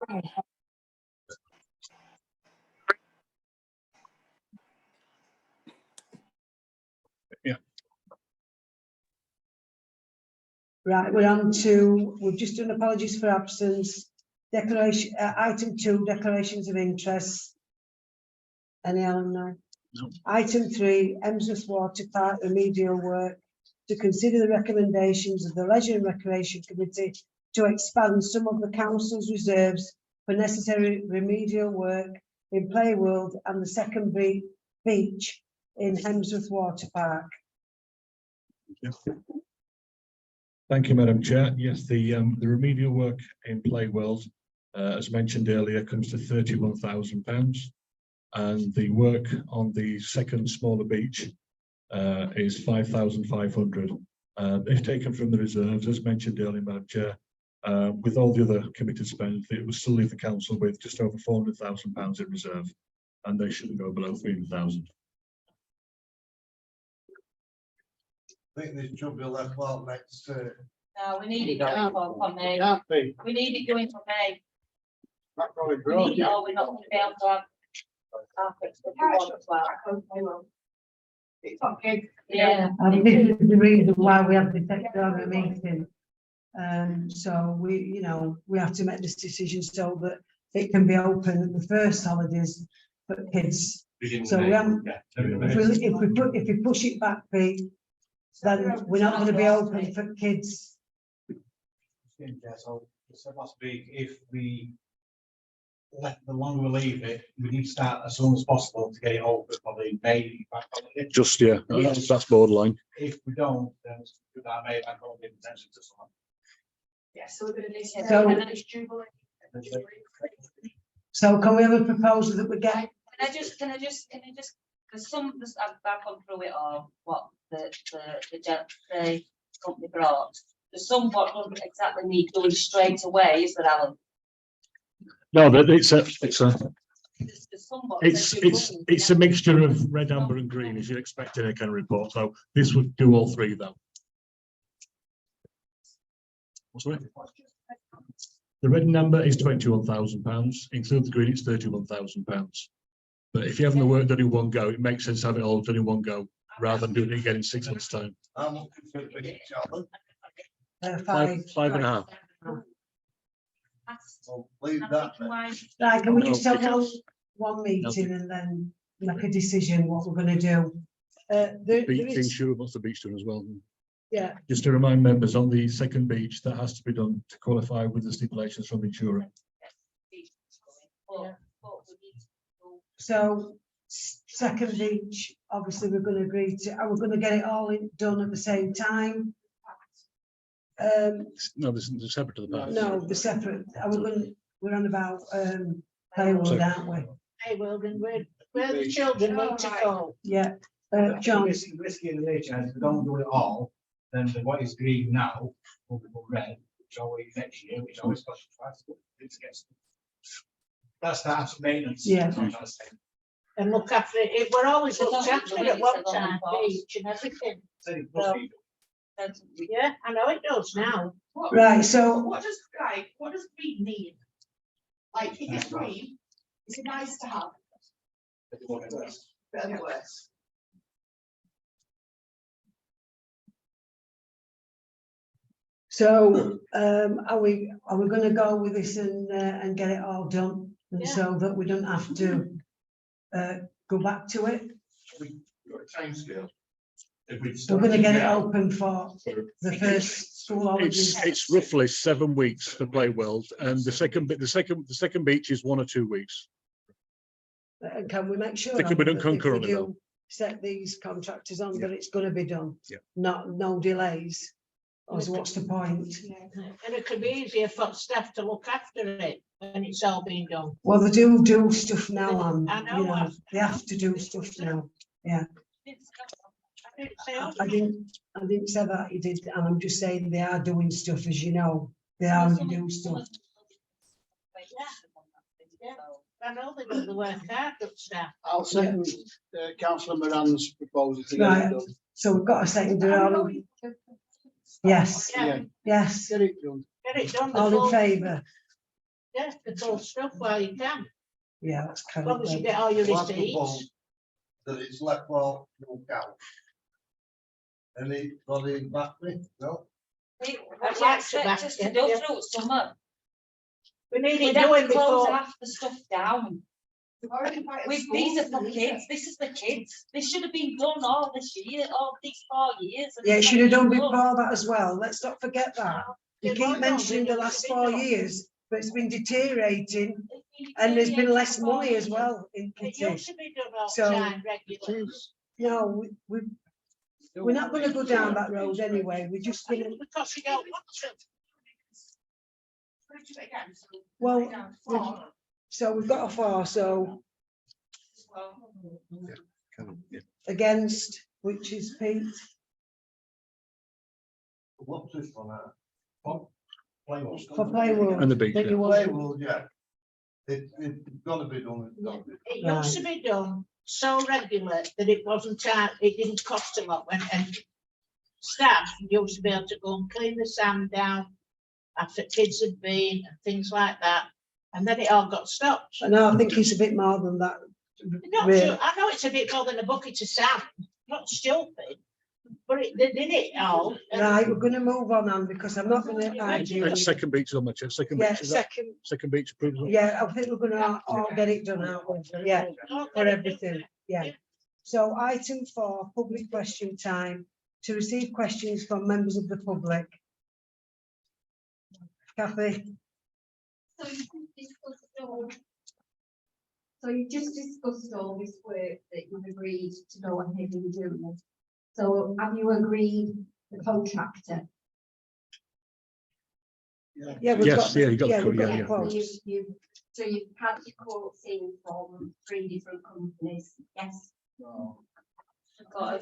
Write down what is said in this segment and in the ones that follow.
Yeah. Right, we're on to, we've just done apologies for absence. Declaration, item 2, declarations of interest. Any alumni? No. Item 3, Emsworth Water Park remedial work. To consider the recommendations of the Leisure and Recreation Committee to expand some of the council's reserves for necessary remedial work in Play World and the second beach in Emsworth Water Park. Thank you, Madam Chair. Yes, the remedial work in Play World, as mentioned earlier, comes to £31,000, and the work on the second smaller beach is 5,500. If taken from the reserves, as mentioned earlier, Madam Chair, with all the other committed spend, it will still leave the council with just over £400,000 in reserve, and they shouldn't go below 300,000. I think this should be left out next. No, we need it going for May. Can't be. We need it going for May. Not going We need it, or we're not going to be able to have carpets if we want as well. It's okay. Yeah. And this is the reason why we have this extra meeting. So we have to make this decision so that it can be open at the first holidays for kids. So we haven't, if we push it back, Pete, then we're not going to be open for kids. So it must be, if we the longer we leave it, we need to start as soon as possible to get it open for the May back holiday. Just, yeah, that's borderline. If we don't, then it's good that May back holiday potentially to someone. Yes, so we're going to do So- and then it's Jubilee. So can we have a proposal that we get? Can I just, because I've gone through it all, what the company brought. There's some what doesn't exactly need doing straight away, is there, Alan? No, but it's a There's some what says you wouldn't, it's a mixture of red, amber, and green, as you'd expect in a kind of report. So this would do all three, though. What's the The red and amber is £21,000. Include the green, it's £31,000. But if you're having the work done in one go, it makes sense to have it all done in one go rather than doing it again in 6 months' time. I'm looking for the big job. 5.5. So leave that. then. Right, can we just No, have because- one meeting and then make a decision what we're going to do? There The is, insurer wants the beach done as well. yeah, Just to remind members, on the second beach, that has to be done to qualify with the stipulations from the insurer. so second beach, obviously we're going to agree to, are we going to get it all done at the same time? No, they're separate to the park. No, the separate, are we going, we're on about payroll, aren't we? Hey, well, then where the children need to go. Yeah, John, Risky in the nature, if we don't do it all, then what is green now will become red, which always next year, which always costs twice. That's the actual maintenance. Yeah. That's what I'm trying to say. And look after it. We're always looked after at one time, beach and everything. So it must be- Yeah, I know it does now. right, so What does green mean? Like, if it's green, is it nice to have? Better than worse. are we going to go with this and get it all done, and Yeah. so that we don't have to go back to it? Got a timescale. We're going to get it open for the first school holidays. It's roughly 7 weeks for Play World, and the second beach is 1 or 2 weeks. And can we make sure They can be done that if we concurrently, do though. set these contractors on, Yeah. that it's going to be done? Yeah. No delays. Or what's the point? And it could be easier for staff to look after it when it's all been done. Well, they do stuff now, and I know. they have to do stuff now. I didn't say I didn't say that you did, and I'm just saying they are doing stuff, as you know. They are doing stuff. I know they got the work hard, good staff. I'll second councillor Moran's proposal to get Right. it done. So we've got a second. Yes, Yeah, yes. Get it done. get it done. All in before- favour? Yeah, the full stuff while you can, Yeah, that's as kind long of. as you get all your We'll have to receipts. vote that it's left well, no count. Anybody back me? No? What I'd do you like to expect back us you, to go yeah. through summer? We need We'd it have doing to close before. half the stuff down. We've already quite a These are school, for isn't kids, it? this is for kids. This should have been done all this year, all these 4 years. and Yeah, it it's should have not done been before that as well. Let's not forget that. You It keep won't, no, mentioning they the don't last should be 4 done. years, but it's been deteriorating It's been and there's been deteriorating less for 4 money as years. well in It kitty. used to be done all So- the time regularly. No, we're not gonna go down that road anyway. We're just gonna, Because you don't want to. Let's do it again, so Well, write down 4. so we've got a 4, so Yeah. against, which is Pete. What's this one at? Playhouse. For Playworld. And the beach, that yeah. you Play, want. well, yeah. It's gotta be done, it's gotta be done. It used to be done so regular that it wasn't, it didn't cost a lot when, and staff used to be able to go and clean the sand down after kids had been and things like that. And then it all got stopped. And I think it's a bit more than that. Not really. too, I know it's a bit more than a bucket of sand, not stupid, but they did it all. and- Right, we're gonna move on, Anne, because I'm not gonna argue. Next second beach is on my chair, second Yeah, beach, is that, second, second beach approval? yeah, I think we're gonna all get it done out, yeah, for everything, yeah. So item 4, public question time, to receive questions from members of the public. Kathy, So you just discussed all this work that you've agreed to go ahead and do. So have you agreed the contractor? yeah, we've Yes, got, yeah, you got the yeah, quote, we've got yeah, the yeah. quotes. So you've had your quotes in from 3 different companies, yes?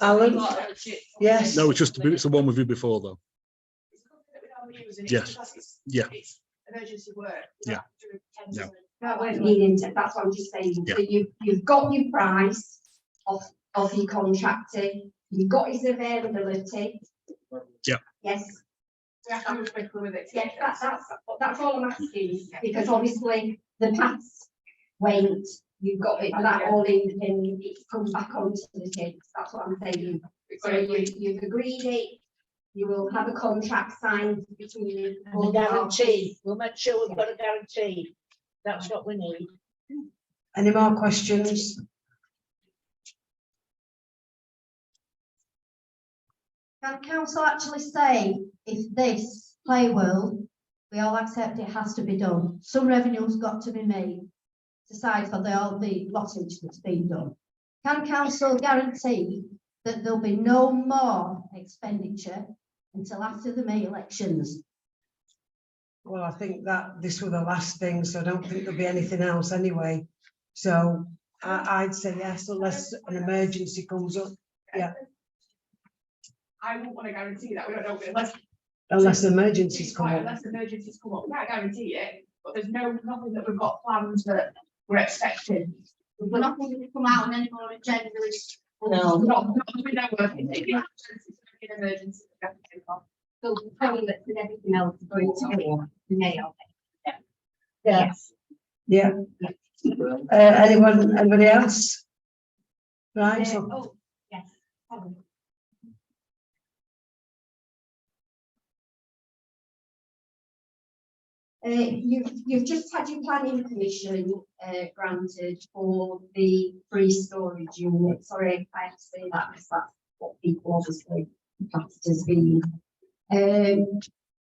Alan? Yes. No, it's just, it's the one we viewed before though. It's something that we don't use, and it's Yes. because it's- Yeah. It's emergency work. Yeah. Yeah. That won't need into, that's what I'm just saying. So you've got your price of your contractor, you've got his availability. Yeah. Yes. We have to move quickly with it. Yes, that's all I'm asking, because obviously the past went, you've got it, that all in, and it's come back onto the kids, that's what I'm saying. So you've agreed it, you will have a contract signed between you. And a guarantee, we'll make sure we've got a guarantee. That's what we need. Any more questions? Can council actually say if this play world, we all accept it has to be done, some revenue's got to be made aside for all the lottage that's been done. Can council guarantee that there'll be no more expenditure until after the May elections? Well, I think that this was the last thing, so I don't think there'll be anything else anyway. So I'd say yes, unless an emergency comes up, yeah. I wouldn't want to guarantee that, we don't know, Unless emergencies come up. unless emergencies come up, we can't guarantee it, but there's nothing that we've got plans that we're expecting. We're not going to come out on any more agendas. No. Not, we know, if you have an emergency, we have to take off. So the toilets and everything else is going to be nailed. Yeah. Yeah. Anybody else? Right, so Oh, yes. Sorry. You've just had your planning permission granted for the free storage unit. Sorry, I have to say that because that's what people obviously classed as being.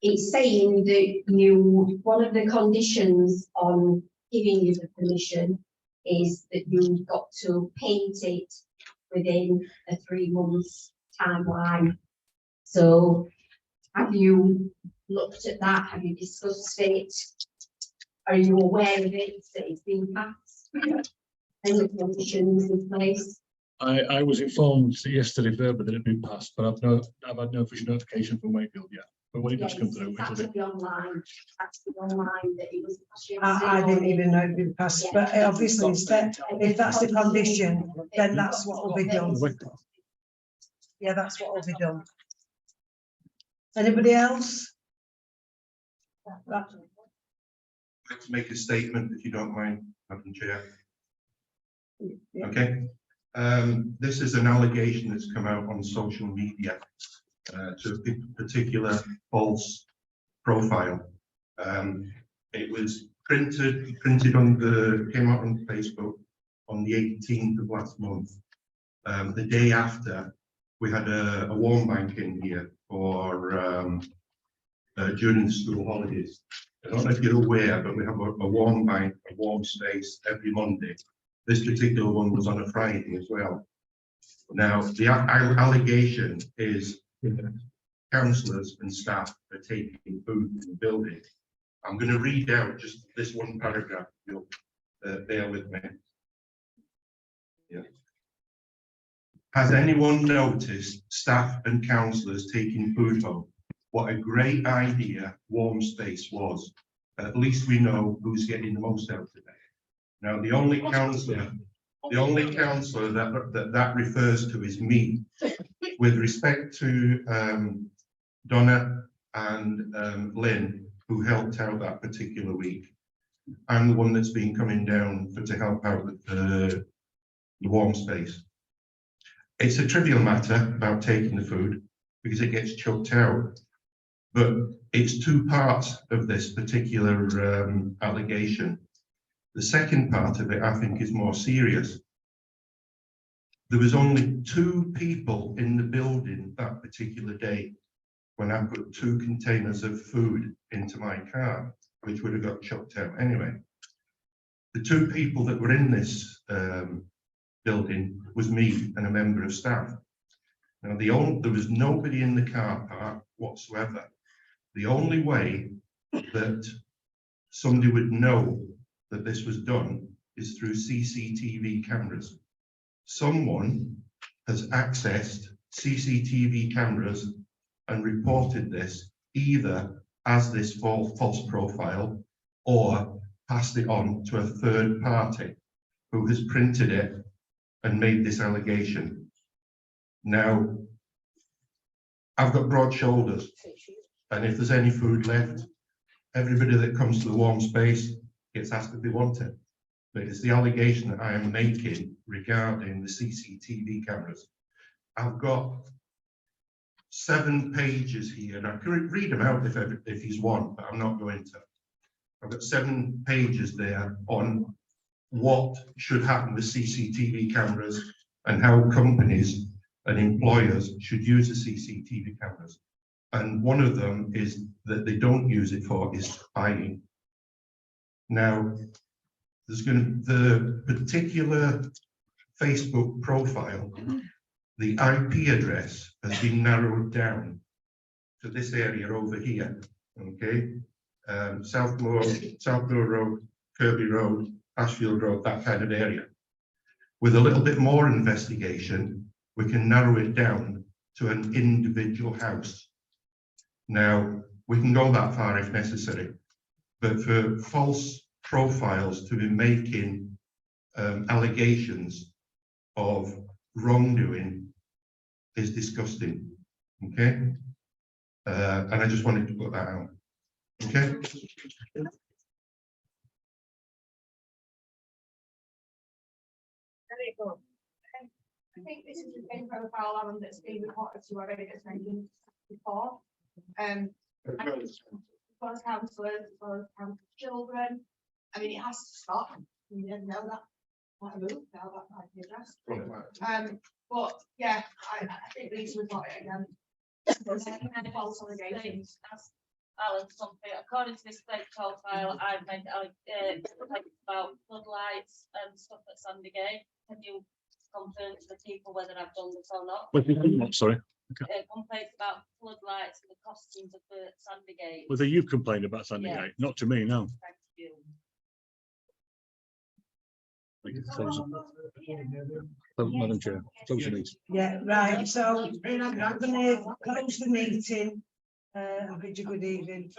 It's saying that one of the conditions on giving you the permission is that you've got to paint it within a 3 months timeline. So have you looked at that? Have you discussed it? Are you aware of it, that it's been passed? Any conditions in place? I was informed yesterday verbally that it had been passed, but I've had no official notification from Wakefield yet. But when it does come Yes, through, it's it'll be. actually online, actually online that it was. I didn't even know it'd been passed, but obviously instead, if that's the condition, then that's what will be done. Yeah, that's what will be done. Anybody else? Right. like to make a statement, if you don't mind, Madam Chair. Yeah. Okay. This is an allegation that's come out on social media to a particular false profile. It was printed came out on Facebook on the 18th of last month. The day after, we had a warm bank in here for during the school holidays. I don't know if you're aware, but we have a warm bank, a warm space every Monday. This particular one was on a Friday as well. Now, the allegation is councillors and staff are taking food from the building. I'm going to read out just this one paragraph. You'll bear with me. Yeah. Has anyone noticed staff and councillors taking food home? What a great idea warm space was. At least we know who's getting the most out of it. Now, the only councillor that refers to is me. With respect to Donna and Lynn, who helped out that particular week, I'm the one that's been coming down to help out with the warm space. It's a trivial matter about taking the food because it gets chucked out, but it's two parts of this particular allegation. The second part of it, I think, is more serious. There was only 2 people in the building that particular day when I put 2 containers of food into my car, which would have got chucked out anyway. The 2 people that were in this building was me and a member of staff. Now, there was nobody in the car park whatsoever. The only way that somebody would know that this was done is through CCTV cameras. Someone has accessed CCTV cameras and reported this either as this false profile or passed it on to a third party who has printed it and made this allegation. Now, I've got broad shoulders, and if there's any food left, everybody that comes to the warm space gets asked if they want it. But it's the allegation that I am making regarding the CCTV cameras. I've got 7 pages here, and I could read them out if he's want, but I'm not going to. I've got 7 pages there on what should happen with CCTV cameras and how companies and employers should use the CCTV cameras. And one of them is that they don't use it for is spying. Now, the particular Facebook profile, the IP address has been narrowed down to this area over here. Okay, Southmoor Road, Kirby Road, Ashfield Road, that kind of area. With a little bit more investigation, we can narrow it down to an individual house. Now, we can go that far if necessary, but for false profiles to be making allegations of wrongdoing is disgusting. Okay, and I just wanted to put that out. Okay. Very good. I think this is the same profile, Alan, that's been reported to already, that's mentioned before. As well as councillors, as well as council children. I mean, it has to stop. We didn't know that. Might have moved now, that might be addressed. But yeah, I think we need to report it again. False allegations. Alan, something, according to this fake profile, I've made complaints about floodlights and stuff at Sandygate. Can you confirm to the people whether I've done this or not? Sorry, Complaints about floodlights and the costumes of the Sandygate. whether you complained about Sandygate, Yeah. not to me, no. Thank you. Madam Chair, close the meeting. Yeah, right, so I'm gonna close the meeting. Bid you good evening.